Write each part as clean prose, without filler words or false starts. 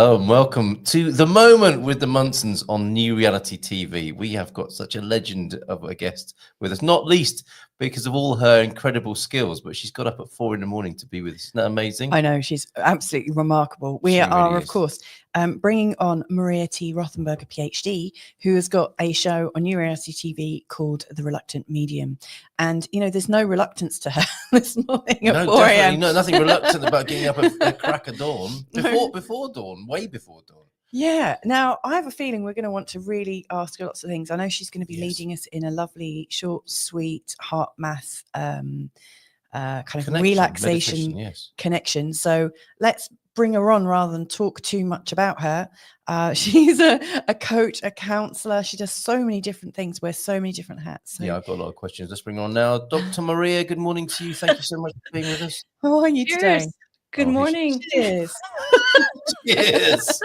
Hello and welcome to The Moment with the Munsons on New Reality TV. We have got such a legend of a guest with us, not least because of all her incredible skills, but she's got up at 4 a.m. to be with us. Isn't that amazing? I know, she's absolutely remarkable. We are, of course, bringing on Maria T. Rothenburger PHD, who has got a show on New Reality TV called The Reluctant Medium. And, you know, there's no reluctance to her this morning at 4 a.m. No, nothing reluctant about getting up at crack of dawn, before dawn, way before dawn. Yeah. Now, I have a feeling we're going to want to really ask her lots of things. I know she's going to be leading us in a lovely, short, sweet, heart math kind of relaxation connection. So let's bring her on rather than talk too much about her. She's a coach, a counselor. She does so many different things, wears so many different hats. So. Yeah, I've got a lot of questions. Let's bring her on now. Dr. Maria, good morning to you. Thank you so much for being with us. How are you today? Good morning. Cheers. Cheers.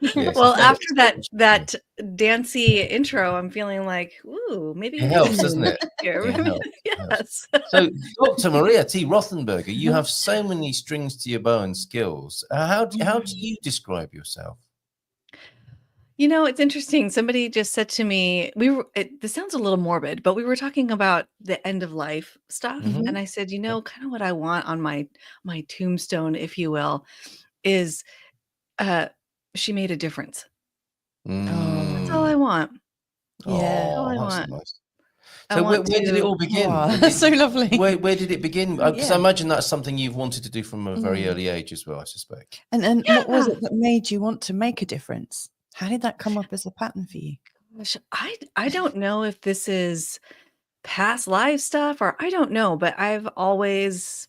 Yes, well, after that dancey intro, I'm feeling like, ooh, maybe it helps, doesn't it? Yes. So, Dr. Maria T. Rothenburger, you have so many strings to your bow and skills. How do you describe yourself? You know, it's interesting. Somebody just said to me, this sounds a little morbid, but we were talking about the end of life stuff. Mm-hmm. And I said, you know, kind of what I want on my tombstone, if you will, is she made a difference. That's all I want. Yeah. All I want. Nice. So where did it all begin? That's so lovely. Where did it begin? Because I imagine that's something you've wanted to do from a very early age as well, I suspect. And what was it that made you want to make a difference? How did that come up as a pattern for you? Gosh, I don't know if this is past life stuff or I don't know, but I've always,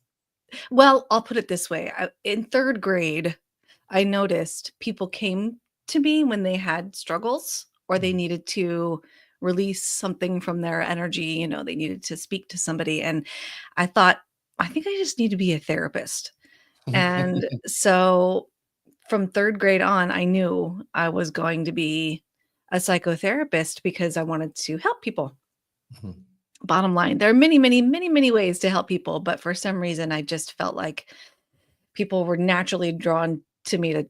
well, I'll put it this way. In third grade, I noticed people came to me when they had struggles or they needed to release something from their energy. You know, they needed to speak to somebody. And I thought, I think I just need to be a therapist. And so from third grade on, I knew I was going to be a psychotherapist because I wanted to help people. Mm-hmm. Bottom line, there are many, many, many, many ways to help people. But for some reason, I just felt like people were naturally drawn to me to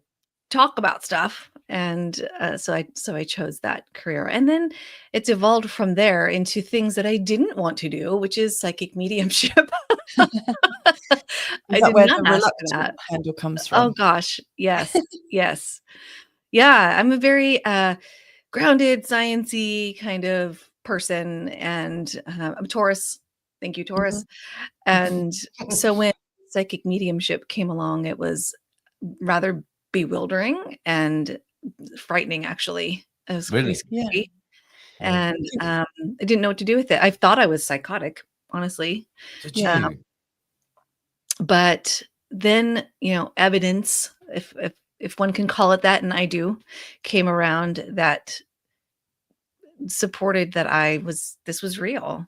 talk about stuff. And so I chose that career. And then it's evolved from there into things that I didn't want to do, which is psychic mediumship. I did not ask that. Handle comes from. Oh gosh, yes, yes, yeah. I'm a very grounded, sciencey kind of person, and I'm Taurus. Thank you, Taurus. Mm-hmm. And so when psychic mediumship came along, it was rather bewildering and frightening. Actually, it was really scary, and I didn't know what to do with it. I thought I was psychotic, honestly. Did you? But then, you know, evidence, if one can call it that, and I do, came around that supported that this was real.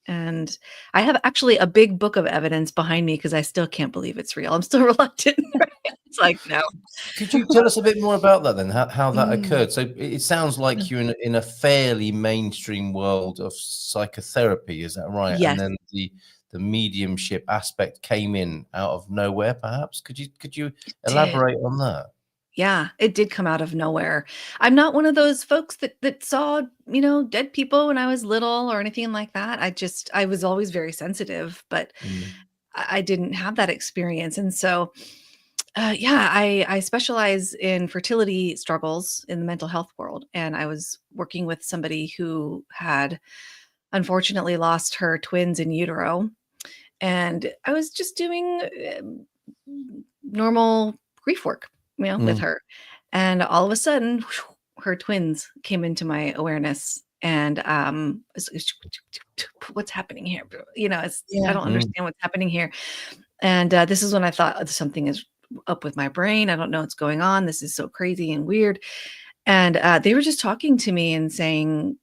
And I have actually a big book of evidence behind me because I still can't believe it's real. I'm still reluctant. It's like, no. Could you tell us a bit more about that then, how that occurred? So it sounds like you're in a fairly mainstream world of psychotherapy, is that right? Yes. And then the mediumship aspect came in out of nowhere, perhaps. Could you elaborate on that? Yeah, it did come out of nowhere. I'm not one of those folks that saw, you know, dead people when I was little or anything like that. I was always very sensitive, but I didn't have that experience. And so, I specialize in fertility struggles in the mental health world. And I was working with somebody who had unfortunately lost her twins in utero. And I was just doing normal grief work, you know, with her. And all of a sudden, her twins came into my awareness. And what's happening here? You know, I don't understand what's happening here. And this is when I thought something is up with my brain. I don't know what's going on. This is so crazy and weird. And they were just talking to me and saying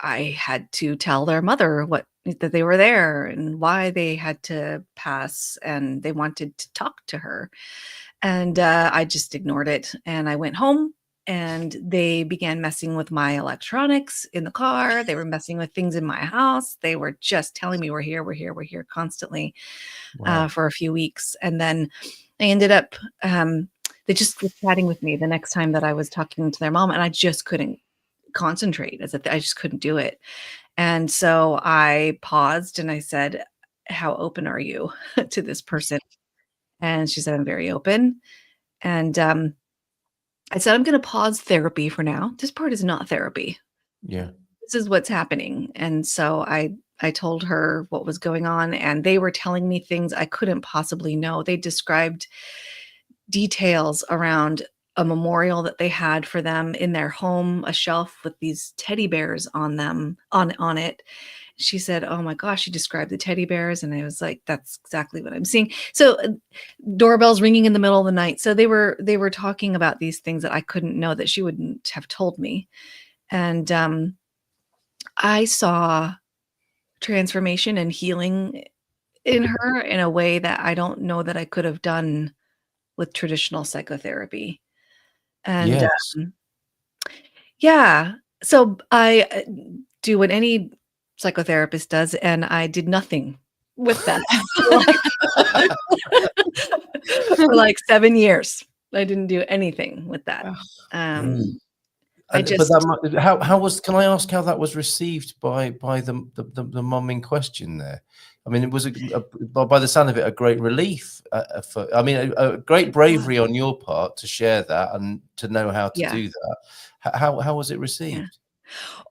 I had to tell their mother that they were there and why they had to pass, and they wanted to talk to her. And I just ignored it. And I went home and they began messing with my electronics in the car. They were messing with things in my house. They were just telling me we're here constantly. Wow. For a few weeks. And then I ended up they just were chatting with me the next time that I was talking to their mom, and I just couldn't concentrate. I just couldn't do it. And so I paused and I said, "How open are you to this person?" And she said, "I'm very open." And I said, "I'm going to pause therapy for now. This part is not therapy. Yeah. This is what's happening." And so I told her what was going on, and they were telling me things I couldn't possibly know. They described details around a memorial that they had for them in their home, a shelf with these teddy bears on them, on it. She said, "Oh my gosh," she described the teddy bears, and I was like, "That's exactly what I'm seeing." So doorbells ringing in the middle of the night. So they were talking about these things that I couldn't know, that she wouldn't have told me. And I saw transformation and healing in her in a way that I don't know that I could have done with traditional psychotherapy. And Yes. yeah, so I do what any psychotherapist does, and I did nothing with that for like 7 years. I didn't do anything with that. I But just how was? Can I ask how that was received by the mum in question there? I mean, it was by the sound of it a great relief. A great bravery on your part to share that and to know how to do that. How was it received? Yeah.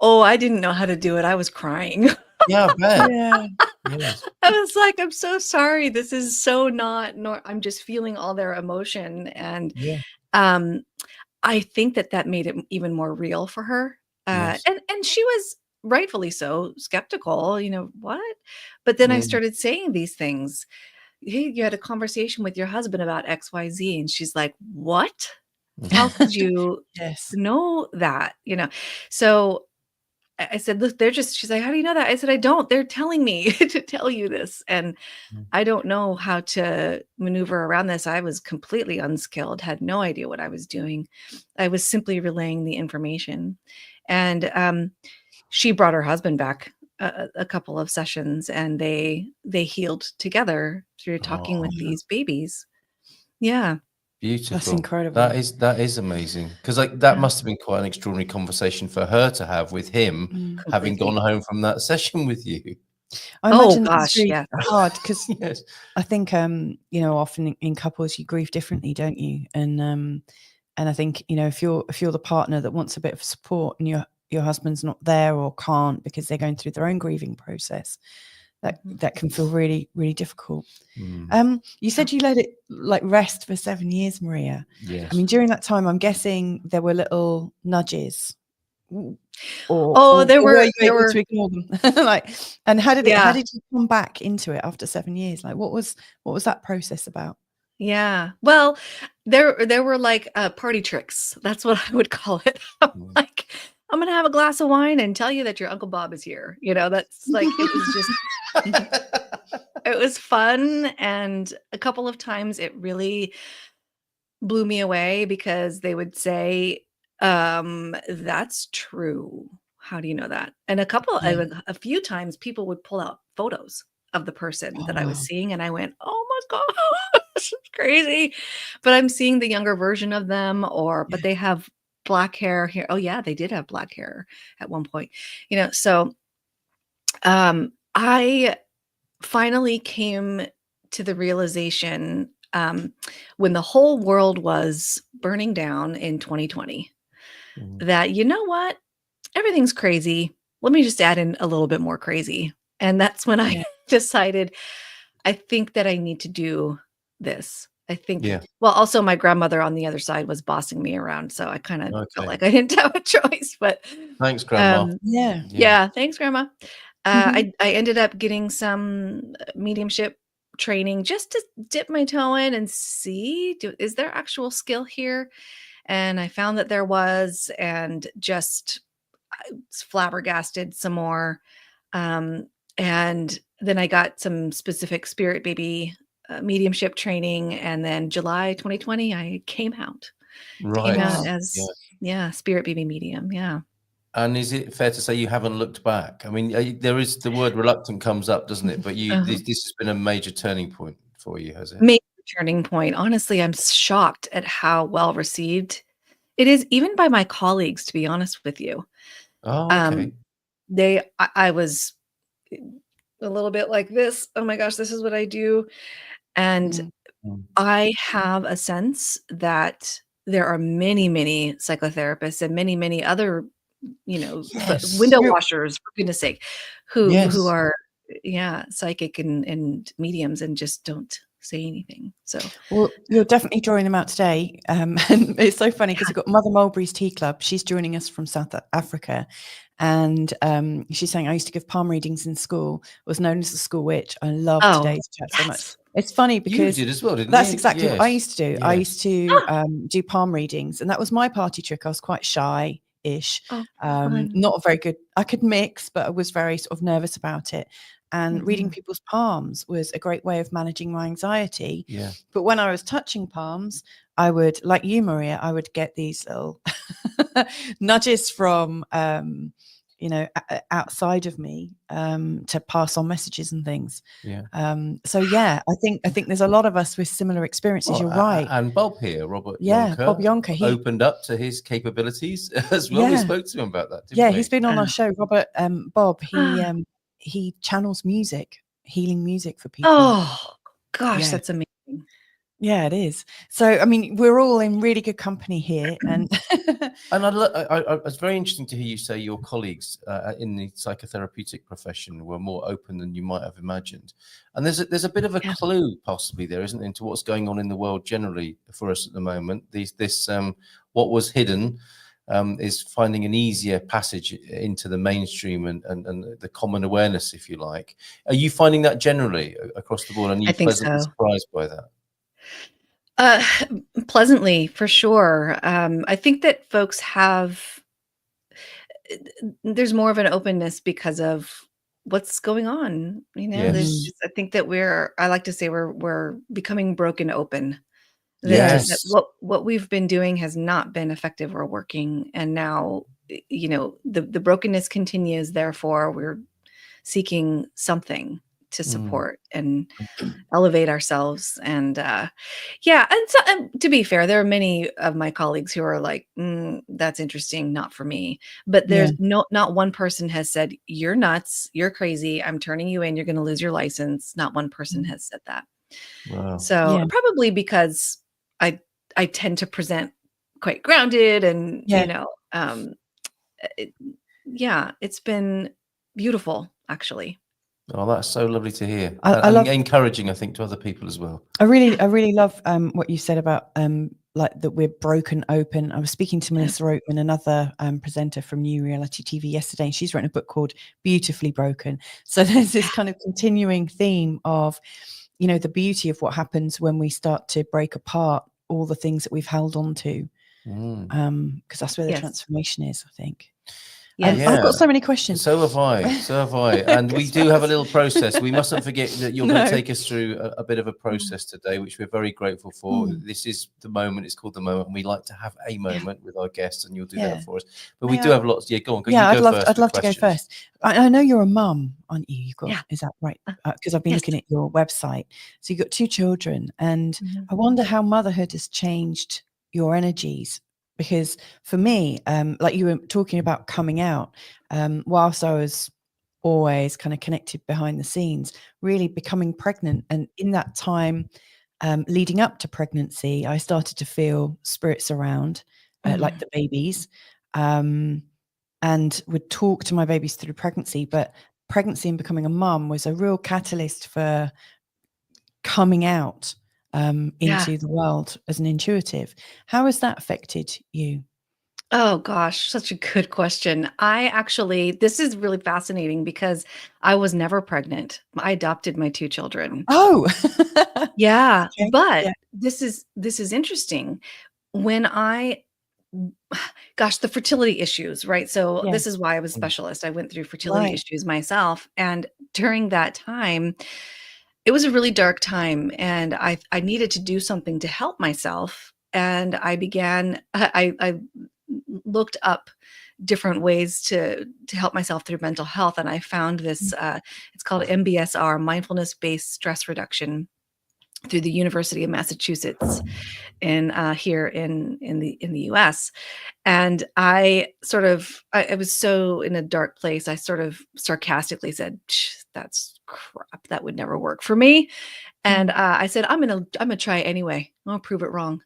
Oh, I didn't know how to do it. I was crying. Yeah, I bet. Yeah. Yes. I was like, "I'm so sorry. This is so not I'm just feeling all their emotion." And I think that made it even more real for her. Yes. And she was rightfully so skeptical, what? But then I started saying these things. "Hey, you had a conversation with your husband about XYZ." And she's like, "What? How could you know that?" So I said, "Look, she's like, "How do you know that?" I said, "I don't. They're telling me to tell you this. And I don't know how to maneuver around this." I was completely unskilled, had no idea what I was doing. I was simply relaying the information. And she brought her husband back a couple of sessions, and they healed together through talking with these babies. Yeah. Beautiful. That's incredible. That is amazing, because that must have been quite an extraordinary conversation for her to have with him, having gone home from that session with you. I imagine it's really hard because I think often in couples you grieve differently, don't you? And I think if you're the partner that wants a bit of support and your husband's not there or can't because they're going through their own grieving process, that can feel really, really difficult. You said you let it rest for 7 years, Maria. Yes. I mean, during that time, I'm guessing there were little nudges. There were to ignore them. And how did you come back into it after 7 years? What was that process about? Yeah. Well, there were party tricks. That's what I would call it. I'm going to have a glass of wine and tell you that your Uncle Bob is here. That's it was just, it was fun. And a couple of times it really blew me away because they would say, "That's true. How do you know that?" And a few times people would pull out photos of the person that I was seeing. And I went, "Oh my God, this is crazy." But I'm seeing the younger version of them, but they have black hair here. Oh yeah, they did have black hair at one point. So I finally came to the realization when the whole world was burning down in 2020 that, you know what, everything's crazy. Let me just add in a little bit more crazy. And that's when I decided, I think that I need to do this. I think, well, also my grandmother on the other side was bossing me around. So I kind of felt like I didn't have a choice, but thanks, Grandma. Yeah. Thanks, Grandma. I ended up getting some mediumship training just to dip my toe in and see, is there actual skill here? And I found that there was, and just I was flabbergasted some more. And then I got some specific spirit baby mediumship training. And then July 2020, I came out. Right. Came out as, spirit baby medium. Yeah. And is it fair to say you haven't looked back? I mean, there is the word reluctant comes up, doesn't it? But this has been a major turning point for you, has it? Major turning point. Honestly, I'm shocked at how well received it is, even by my colleagues, to be honest with you. Oh, Um, okay. I was a little bit like this. Oh my gosh, this is what I do. And Mm. Mm. I have a sense that there are many, many psychotherapists and many, many other, Yes. window You're washers, for goodness sake, who Yes. are, psychic and mediums and just don't say anything. So, Well, you're definitely drawing them out today. And it's so funny because yeah. we've got Mother Mulberry's Tea Club. She's joining us from South Africa. And she's saying, I used to give palm readings in school, was known as the school witch. I love Oh, today's chat so much. yes. It's funny You because did as well, didn't that's you? exactly what I Yes. used to do. I Yes. used to do palm readings, and that was my party trick. I was quite shy-ish, Oh, fun. not very good. I could mix, but I was very sort of nervous about it. And reading Mhm. people's palms was a great way of managing my anxiety. Yeah. But when I was touching palms, I would, like you, Maria, I would get these little nudges from, outside of me to pass on messages and things. Yeah. So yeah, I think there's a lot of us with similar experiences. Well, You're right. and Bob here, Robert Yeah, Yonker, Bob Yonker. He opened up to his capabilities as well. We Yeah. spoke to him about that, didn't Yeah, we? he's been on our show. Robert, Bob, Ah. he channels music, healing music for people. Oh, gosh, Yeah. that's amazing. Yeah, it is. So, I mean, we're all in really good company here, and And it's very interesting to hear you say your colleagues in the psychotherapeutic profession were more open than you might have imagined. And there's a bit of a Yeah. clue possibly there, isn't there, into what's going on in the world generally for us at the moment. This what was hidden is finding an easier passage into the mainstream and the common awareness, if you like. Are you finding that generally across the board? And are I you think pleasantly so. surprised by that? Uh, Pleasantly, for sure. I think that folks have there's more of an openness because of what's going on. There's Yes. just I think that I like to say we're becoming broken open. That Yes. what we've been doing has not been effective or working, and now the brokenness continues. Therefore, we're seeking something to Mm. support and elevate ourselves. And and to be fair, there are many of my colleagues who are like, that's interesting, not for me. But yeah, there's not one person has said, you're nuts, you're crazy, I'm turning you in, you're going to lose your license. Not one person has said that. Wow. So yeah, probably because I tend to present quite grounded and yeah. it, yeah, it's been beautiful, actually. Oh, that's so lovely to hear, I and love. encouraging, I think, to other people as well. I really love what you said about like that we're broken open. I was speaking to Melissa Oatman, another presenter from New Reality TV yesterday, and she's written a book called Beautifully Broken. So there's this kind of continuing theme of, the beauty of what happens when we start to break apart all the things that we've held on to, because that's where the Yes. transformation is, I think. Yes. I've got so many questions. So have I. And we do have a little process. We mustn't forget that you're going to take us through a bit of a process today, which we're very grateful for. This is the moment. It's called the moment. And we like to have a moment with our guests, and you'll do that for us. But we do have lots. Yeah, go on. Yeah, I'd love to go first. I know you're a mum, aren't you? You've got, is that right? Because I've been looking at your website. So you've got 2 children, and I wonder how motherhood has changed your energies. Because for me, like you were talking about coming out, whilst I was always kind of connected behind the scenes, really becoming pregnant, and in that time leading up to pregnancy, I started to feel spirits around, like the babies, and would talk to my babies through pregnancy. But pregnancy and becoming a mum was a real catalyst for coming out into the world as an intuitive. How has that affected you? Oh gosh, such a good question. This is really fascinating because I was never pregnant. I adopted my 2 children. Oh, yeah. okay. But Yeah. this is interesting. When the fertility issues, right? So Yeah. this is why I was a specialist. I went through fertility Right. issues myself. And during that time, it was a really dark time, and I needed to do something to help myself. And I looked up different ways to help myself through mental health. And I found this, it's called MBSR, mindfulness-based stress reduction. through the University of Massachusetts here in the US. And I was so in a dark place. I sort of sarcastically said, "That's crap. That would never work for me." And I said, I'm gonna try anyway. I'll prove it wrong.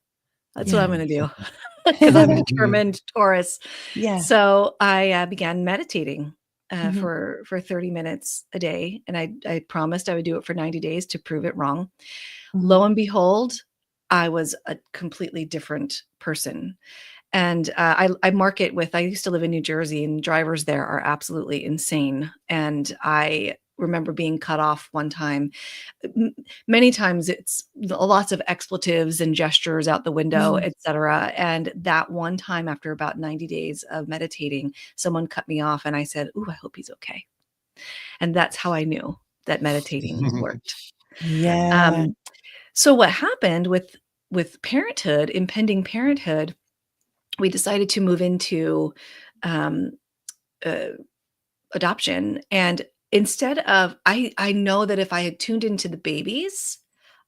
That's what I'm gonna do, because I'm a determined Taurus. Yeah. So I began meditating for 30 minutes a day, and I promised I would do it for 90 days to prove it wrong. Lo and behold, I was a completely different person. And I market with, I used to live in New Jersey, and drivers there are absolutely insane. And I remember being cut off one time. Many times it's lots of expletives and gestures out the window, etc. And that one time, after about 90 days of meditating, someone cut me off, and I said, "Ooh, I hope he's okay." And that's how I knew that meditating worked. Yeah. So what happened with parenthood, impending parenthood, we decided to move into adoption. And instead of, I know that if I had tuned into the babies,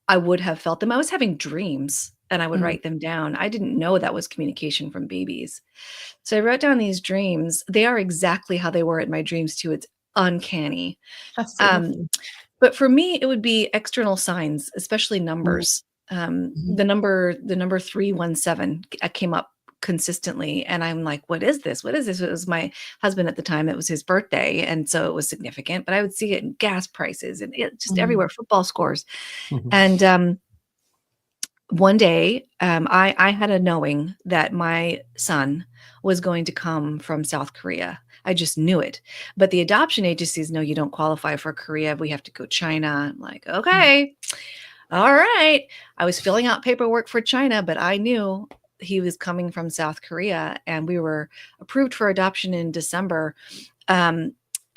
I would have felt them. I was having dreams and I would write them down. I didn't know that was communication from babies. So I wrote down these dreams. They are exactly how they were in my dreams too. It's uncanny. That's so lovely. But for me, it would be external signs, especially numbers. The number 317 came up consistently, and I'm like, what is this? What is this? It was my husband at the time. It was his birthday, and so it was significant. But I would see it in gas prices and it just everywhere, football scores. And one day, I had a knowing that my son was going to come from South Korea. I just knew it. But the adoption agencies know you don't qualify for Korea. We have to go China. I'm like, okay, all right. I was filling out paperwork for China, but I knew he was coming from South Korea, and we were approved for adoption in December.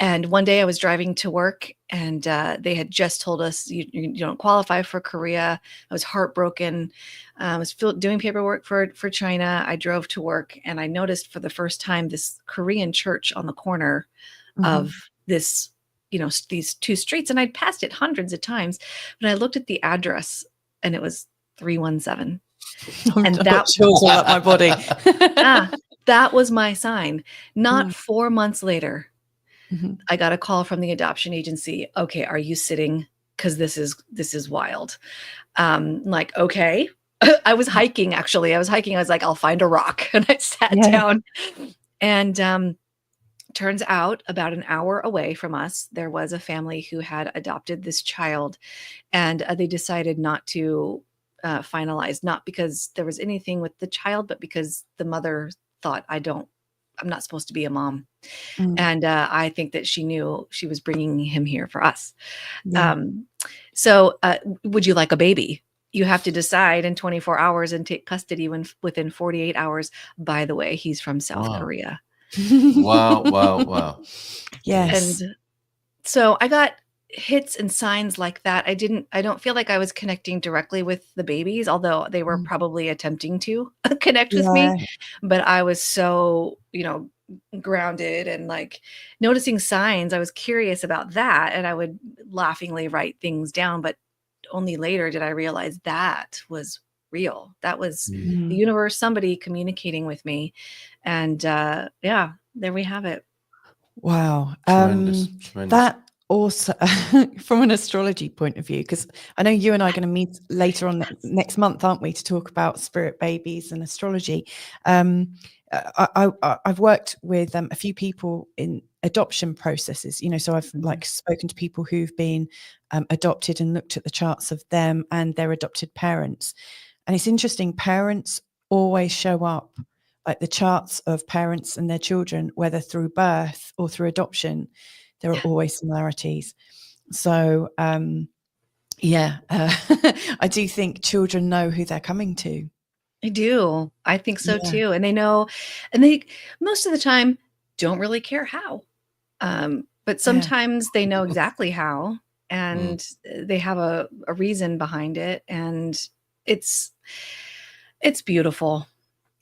And one day I was driving to work, and they had just told us you don't qualify for Korea. I was heartbroken. I was doing paperwork for China. I drove to work, and I noticed for the first time this Korean church on the corner of this, these two streets. And I'd passed it hundreds of times, but I looked at the address, and it was 317. And that chills all up my body. That was my sign. Not 4 months later, I got a call from the adoption agency. Okay, are you sitting? Because this is wild. Like, okay. I was hiking, actually. I was like, I'll find a rock. And I sat down. And turns out about an hour away from us, there was a family who had adopted this child. And they decided not to finalize, not because there was anything with the child, but because the mother thought, I'm not supposed to be a mom. And I think that she knew she was bringing him here for us. So would you like a baby? You have to decide in 24 hours and take custody within 48 hours. By the way, he's from South Korea. Wow. Yes. And so I got hits and signs like that. I don't feel like I was connecting directly with the babies, although they were probably attempting to connect with me. But I was so, grounded and like noticing signs. I was curious about that, and I would laughingly write things down, but only later did I realize that was real. That was the universe, somebody communicating with me. And there we have it. Wow. Tremendous. That also from an astrology point of view, because I know you and I are going to meet later on next month, aren't we, to talk about spirit babies and astrology. I've worked with a few people in adoption processes, so I've like spoken to people who've been adopted and looked at the charts of them and their adopted parents. And it's interesting, parents always show up, like the charts of parents and their children, whether through birth or through adoption, there are always similarities. So, I do think children know who they're coming to. I do. I think so too. And they know, and they most of the time don't really care how. But sometimes they know exactly how, and they have a reason behind it. And it's beautiful.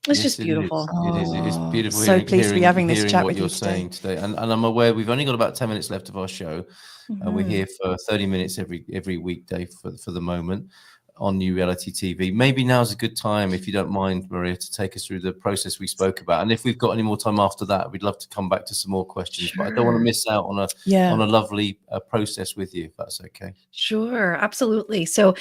It's just beautiful. It is beautiful. So pleased to be having this chat with you today. And I'm aware we've only got about 10 minutes left of our show. We're here for 30 minutes every weekday for the moment. on New Reality TV. Maybe now's a good time, if you don't mind, Maria, to take us through the process we spoke about. And if we've got any more time after that, we'd love to come back to some more questions. Sure. But I don't want to miss out on a lovely process with you, if that's okay. Sure, absolutely. So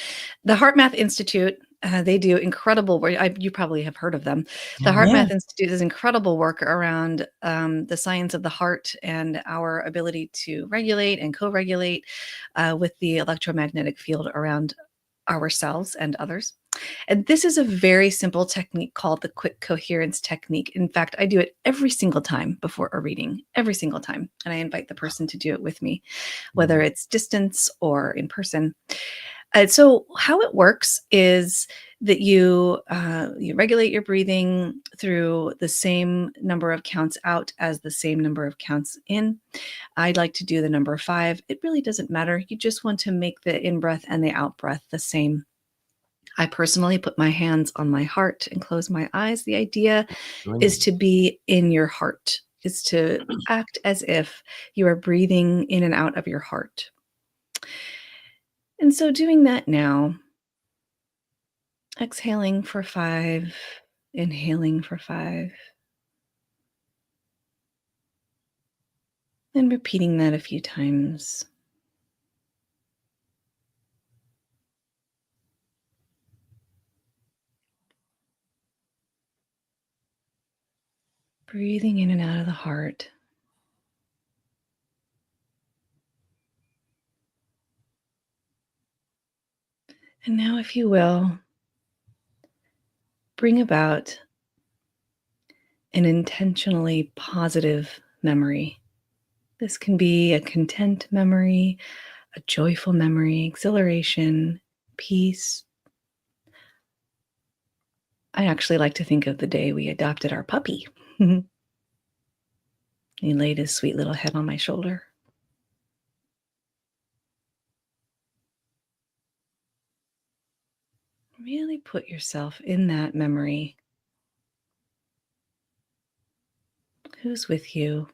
the HeartMath Institute, they do incredible work. You probably have heard of them. The HeartMath Institute does incredible work around the science of the heart and our ability to regulate and co-regulate with the electromagnetic field around ourselves and others. And this is a very simple technique called the quick coherence technique. In fact, I do it every single time before a reading, every single time. And I invite the person to do it with me, whether it's distance or in person. So how it works is that you regulate your breathing through the same number of counts out as the same number of counts in. I'd like to do the number 5. It really doesn't matter. You just want to make the in-breath and the out-breath the same. I personally put my hands on my heart and close my eyes. The idea is to be in your heart, is to act as if you are breathing in and out of your heart. And so doing that now, exhaling for 5, inhaling for 5, and repeating that a few times. Breathing in and out of the heart. And now, if you will, bring about an intentionally positive memory. This can be a content memory, a joyful memory, exhilaration, peace. I actually like to think of the day we adopted our puppy. He laid his sweet little head on my shoulder. Really put yourself in that memory. Who's with you?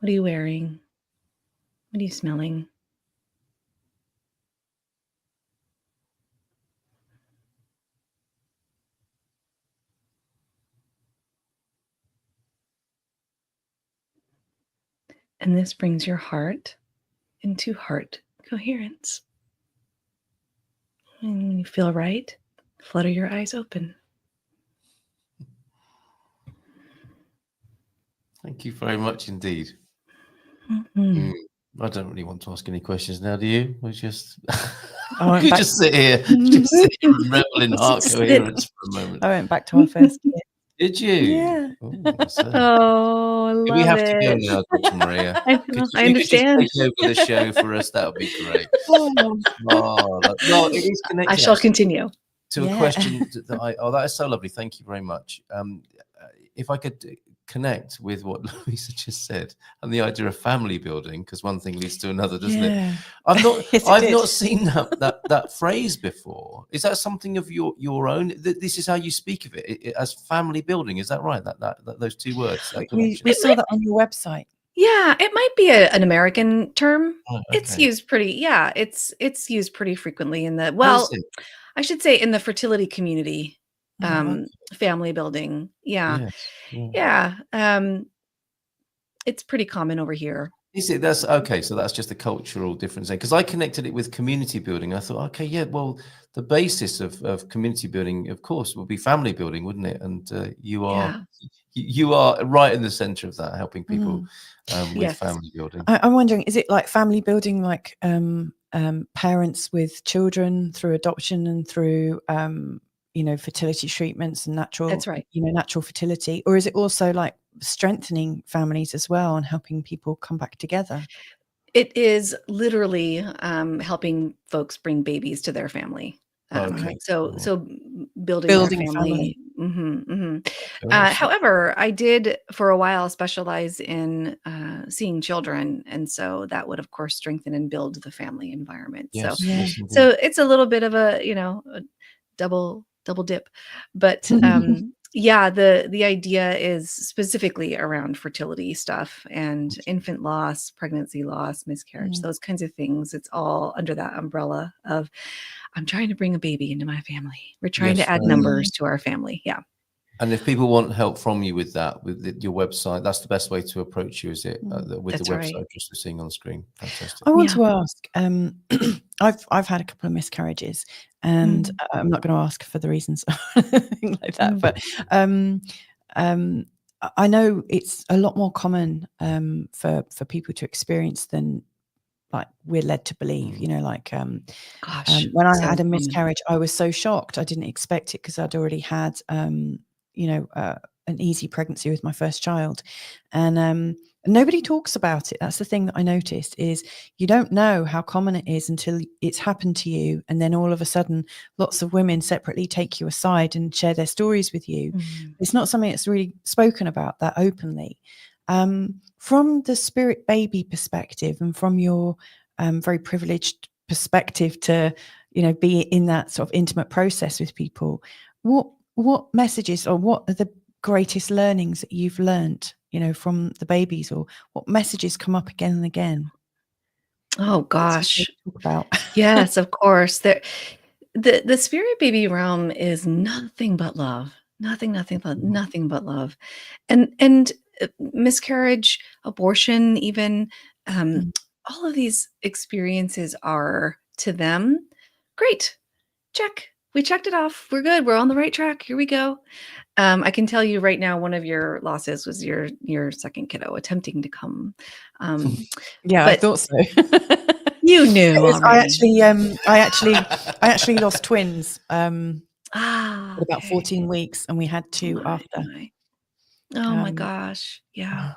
What are you wearing? What are you smelling? And this brings your heart into heart coherence. And when you feel right, flutter your eyes open. Thank you very much indeed. Mm-hmm. I don't really want to ask any questions now, do you? We just you just sit here and revel in heart coherence for a moment. I went back to our first year. Did you? Yeah. Oh, I love we have it. to go now, Dr. Maria. I understand. Could you just take over the show for us? That would be great. No, it is connected. I shall continue to a question that is so lovely. Thank you very much. If I could connect with what Louisa just said and the idea of family building, because one thing leads to another, doesn't it? I've not seen that phrase before. Is that something of your own? This is how you speak of it as family building. Is that right? That those two words. We saw that on your website. Yeah, it might be an American term. Oh, okay. It's used pretty. Yeah, it's used pretty frequently in the I should say in the fertility community. Family building. Yeah. It's pretty common over here. Is it? That's okay. So that's just a cultural difference because I connected it with community building. I thought, okay, yeah, well, the basis of community building, of course, would be family building, wouldn't it? And you are right in the center of that, helping people with family building. I'm wondering, is it like family building, like parents with children through adoption and through fertility treatments and natural, that's right, natural fertility, or is it also like strengthening families as well and helping people come back together? It is literally helping folks bring babies to their family. So building a family. However, I did for a while specialize in seeing children, and so that would of course strengthen and build the family environment. So it's a little bit of a double dip, but yeah, the idea is specifically around fertility stuff and infant loss, pregnancy loss, miscarriage, those kinds of things. It's all under that umbrella of, I'm trying to bring a baby into my family. We're trying to add numbers to our family. Yeah. And if people want help from you with that, with your website, that's the best way to approach you, is it? With the website address we're seeing on the screen. Fantastic. I want to ask, I've had a couple of miscarriages, and I'm not going to ask for the reasons like that, but I know it's a lot more common for people to experience than like we're led to believe, you know, like when I had a miscarriage, I was so shocked. I didn't expect it because I'd already had you know, an easy pregnancy with my first child, and nobody talks about it. That's the thing that I noticed, is you don't know how common it is until it's happened to you, and then all of a sudden lots of women separately take you aside and share their stories with you. It's not something that's really spoken about that openly. From the spirit baby perspective, and from your very privileged perspective to, you know, be in that sort of intimate process with people, what messages, or what are the greatest learnings that you've learned, you know, from the babies, or what messages come up again and again? Oh gosh. About. Yes, of course. The spirit baby realm is nothing but love. Nothing but love. And miscarriage, abortion, even all of these experiences are, to them, great. Check. We checked it off. We're good. We're on the right track. Here we go. I can tell you right now, one of your losses was your second kiddo attempting to come. Yeah, I thought so. You knew. I actually lost twins at about 14 weeks, and we had two after. Oh my gosh. Yeah.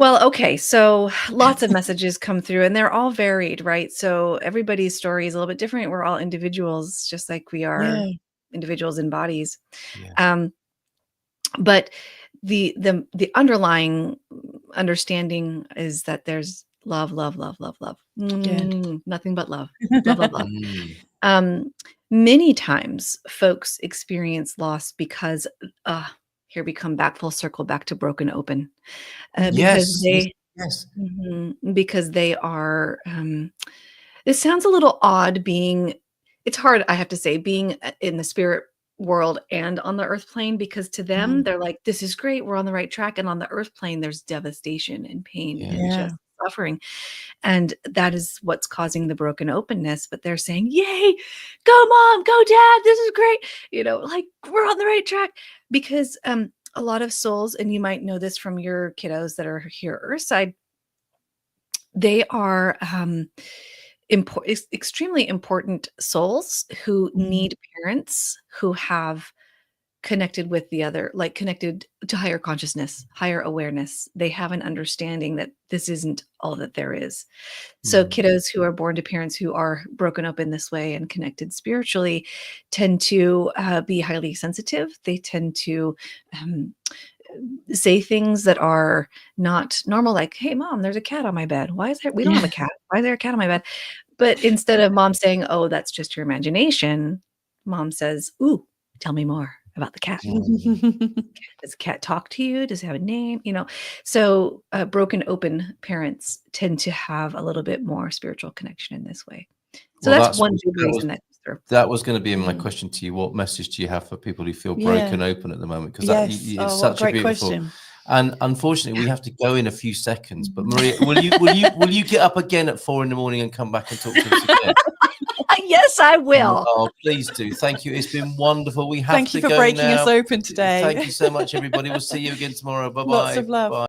Well, okay. So lots of messages come through, and they're all varied, right? So everybody's story is a little bit different. We're all individuals, just like we are individuals in bodies. Yeah. But the underlying understanding is that there's love. Nothing but love. Love. Many times folks experience loss because here we come back full circle, back to broken open, because because they are, this sounds a little odd it's hard, I have to say, being in the spirit world and on the earth plane, because to them, they're like, this is great. We're on the right track. And on the earth plane, there's devastation and pain and just suffering. And that is what's causing the broken openness. But they're saying, yay, go mom, go dad. This is great. You know, like, we're on the right track. Because a lot of souls, and you might know this from your kiddos that are here Earthside, they are extremely important souls who need parents who have connected with the other, like connected to higher consciousness, higher awareness. They have an understanding that this isn't all that there is. So kiddos who are born to parents who are broken up in this way and connected spiritually tend to be highly sensitive. They tend to say things that are not normal, like, hey mom, there's a cat on my bed. Why is there, we don't have a cat. Why is there a cat on my bed? But instead of mom saying, oh, that's just your imagination, mom says, ooh, tell me more about the cat. Does the cat talk to you? Does it have a name? You know, so broken open parents tend to have a little bit more spiritual connection in this way. So that's one big reason that was going to be my question to you. What message do you have for people who feel broken open at the moment? Because it's such a beautiful question. And unfortunately, we have to go in a few seconds. But Maria, will you get up again at 4 a.m. and come back and talk to us again? Yes, I will. Oh, please do. Thank you. It's been wonderful. We have to go now. Thank you for breaking us open today. Thank you so much, everybody. We'll see you again tomorrow. Bye-bye. Lots of love. Bye.